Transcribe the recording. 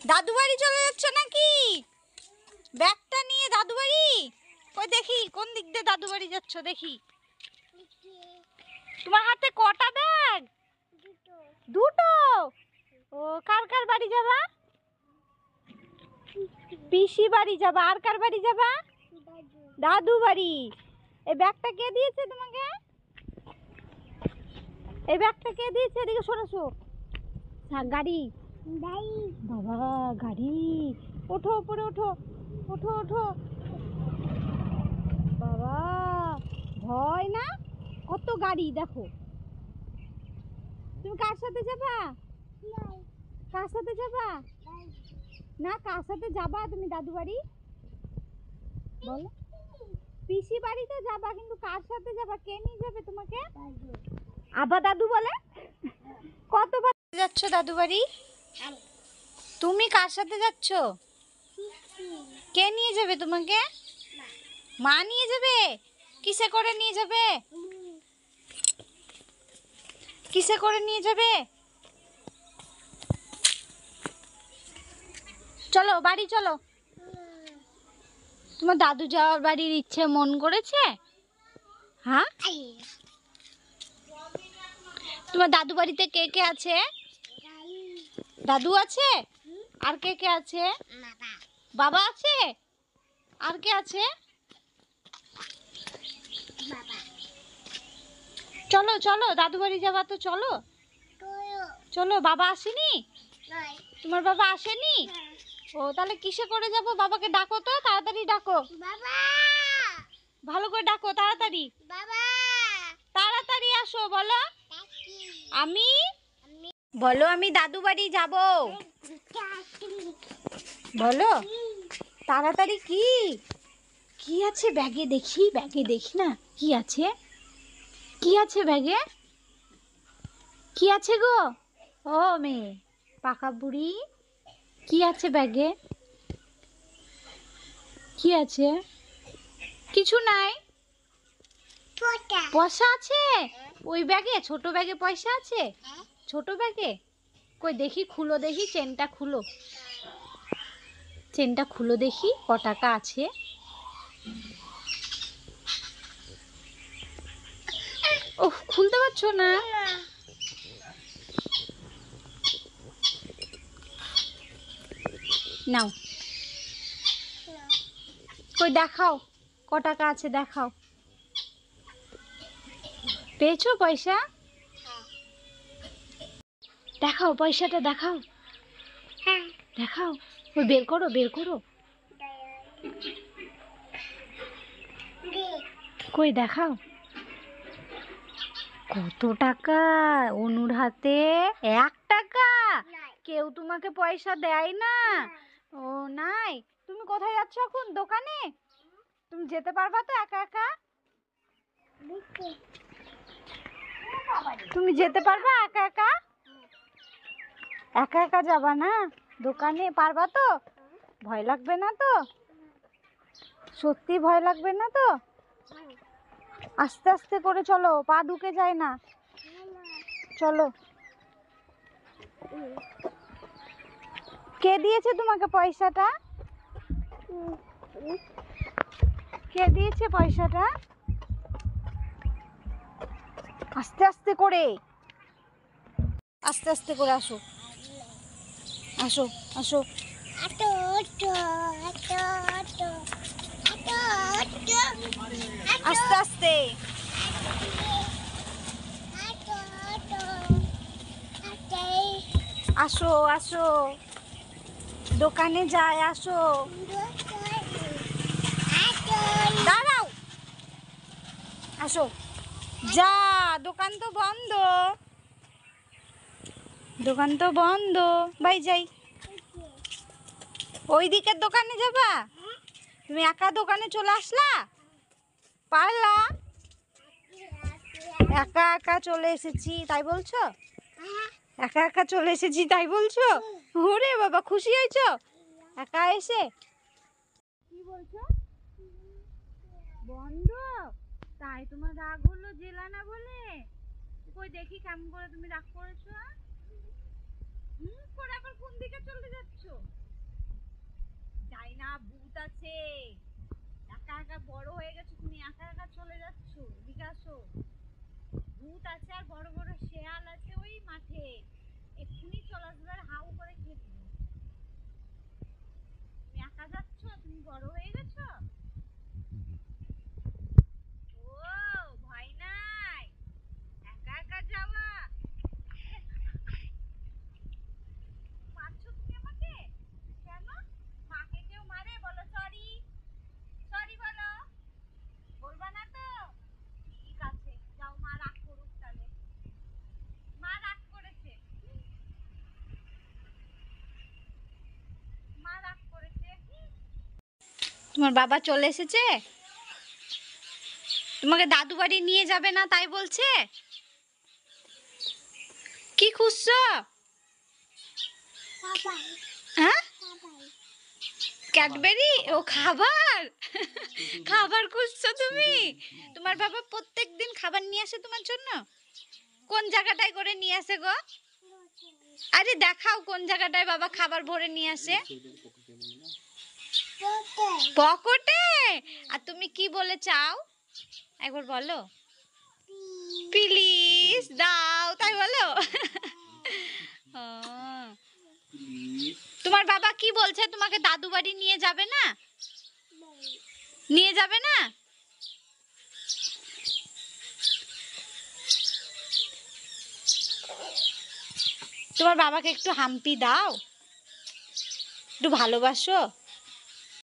দাদু বাড়ি চলে যাচ্ছ নাকি? ব্যাগটা নিয়ে দাদু বাড়ি? ওই দেখি কোন দিক দিয়ে দাদু বাড়ি যাচ্ছ দেখি। তোমার হাতে কটা ব্যাগ? দুটো। ও কার কার বাড়ি যাবা? পিসি বাড়ি যাবা। আর কার বাড়ি যাবা? দাদু বাড়ি। এই ব্যাগটা কে দিয়েছে তোমাকে? এই ব্যাগটা কে দিয়েছে? এদিকে সরো। গাড়ি বাবা, গাড়ি। ওঠো উপরে, ওঠো ওঠো ওঠো। বাবা ভয় না? কত গাড়ি দেখো। তুমি কার সাথে যাবা? কার সাথে যাবা? না, কার সাথে যাবা তুমি দাদু বাড়ি? বলো। পিসি বাড়িতে যাবা, কিন্তু কার সাথে যাবা? কে নিয়ে যাবে তোমাকে? আবার দাদু বলে? কতবার যাচ্ছ দাদু বাড়ি? তুমি কার সাথে যাচ্ছ? কে নিয়ে যাবে তোমাকে? মা নিয়ে যাবে? কিসে করে নিয়ে যাবে? কিসে করে নিয়ে যাবে? চলো বাড়ি চলো। তোমার দাদু যাওয়ার বাড়ির ইচ্ছে মন করেছে? হ্যাঁ, তোমার দাদু বাড়িতে কে কে আছে? দাদু আছে? আর কে কে আছে? বাবা আছে? আর কে আছে? চলো চলো, দাদু বাড়ি যাবা তো চলো। চলো। বাবা আসেনি? তোমার বাবা আসেনি? ও তাহলে কিসে করে যাবো? বাবাকে ডাকো তো, তাড়াতাড়ি ডাকো। ভালো করে ডাকো, তাড়াতাড়ি। তাড়াতাড়ি আসো। বলো আমি দাদু বাড়ি যাব। বলো তাড়াতাড়ি। কি আছে ব্যাগে? দেখি না কি আছে। কি আছে ব্যাগে? কি আছে গো? ও মেয়ে পাকা বুড়ি, কি আছে ব্যাগে? কি আছে? কিছু নাই। পয়সা আছে ওই ব্যাগে? ছোট ব্যাগে পয়সা আছে? ছোট ব্যাগে কই দেখি, খুলো দেখি, চেনটা খুলো। চেনটা খুলো দেখি ক টাকা আছে। ও খুলতে পারছো না? নাও, কই দেখাও ক টাকা আছে, দেখাও। পেয়েছো পয়সা? দেখাও পয়সাটা, দেখাও। দেখাও। ওই বের করো। কই দেখাও। কত টাকা? অনুর হাতে 1 টাকা। কেউ তোমাকে পয়সা দেয় না? ও নাই। তুমি কোথায় যাচ্ছ এখন? দোকানে? তুমি যেতে পারবা তো একা একা? তুমি যেতে পারবা একা একা? একা একা যাবা না দোকানে? পারবা তো? ভয় লাগবে না তো? সত্যি ভয় লাগবে না তো? আস্তে আস্তে করে চলো, পা ঢুকে যায় না। চলো। কে দিয়েছে তোমাকে পয়সাটা? কে দিয়েছে পয়সাটা? আস্তে আস্তে করে আসো। আসো। আস্তে আস্তে। আসো। দোকানে যাই, আসো। দাঁড়াও। আসো। যা, দোকান তো বন্ধ। ভাই যাই। ওই দিকের দোকানে যাবা? তুমি একা দোকানে চলে আসলা? পারলা? একা একা চলে এসেছি তাই বলছো? একা একা চলে এসেছি তাই বলছো? ওরে বাবা, খুশি হয়েছো একা এসে? কি বলছো? বন্ধ? তাই তোমার রাগ হলো জেলা না বলে? কই দেখি কেমন করে তুমি রাগ করেছো। মুখ করে আবার কোন দিকে চলে যাচ্ছো? ভূত আছে। একা একা বড় হয়ে গেছো তুমি, একা একা চলে যাচ্ছ। এদিকে আসো। ভূত আছে আর বড় বড় শেয়াল আছে ওই মাঠে, এক্ষুনি চলে আসবে আর হাউ করে খেয়ে দিবে। তুমি একা যাচ্ছ, তুমি বড় হয়ে গেছো। ও ভয় নাই, একা একা যাওয়া। মারছো তুমি আমাকে কেন? মাকে কেউ মারে? বলো সরি, সরি বলো। বলবা না তো? ঠিক আছে যাও, মা রাগ করুক তাহলে। মা রাগ করেছে, মা রাগ করেছে। তোমার বাবা চলে এসেছে, তোমাকে দাদু বাড়ি নিয়ে যাবে না তাই বলছে। কি খুঁজছো? হ্যাঁ, ক্যাডবেরি? ও খাবার, খাবার খুঁজছো তুমি? তোমার বাবা প্রত্যেকদিন খাবার নিয়ে আসে তোমার জন্য? কোন জায়গাটায় করে নিয়ে আসে গো? আরে দেখাও কোন জায়গাটায় বাবা খাবার ভরে নিয়ে আসে। পকেটে? আর তুমি কি বলে চাও একবার বলো। প্লিজ দাও তাই বলো। তোমার বাবা কি বলছে, তোমাকে দাদু বাড়ি নিয়ে যাবে না? নিয়ে যাবে না? তোমার বাবাকে একটু হাম্পি দাও, একটু ভালোবাসো।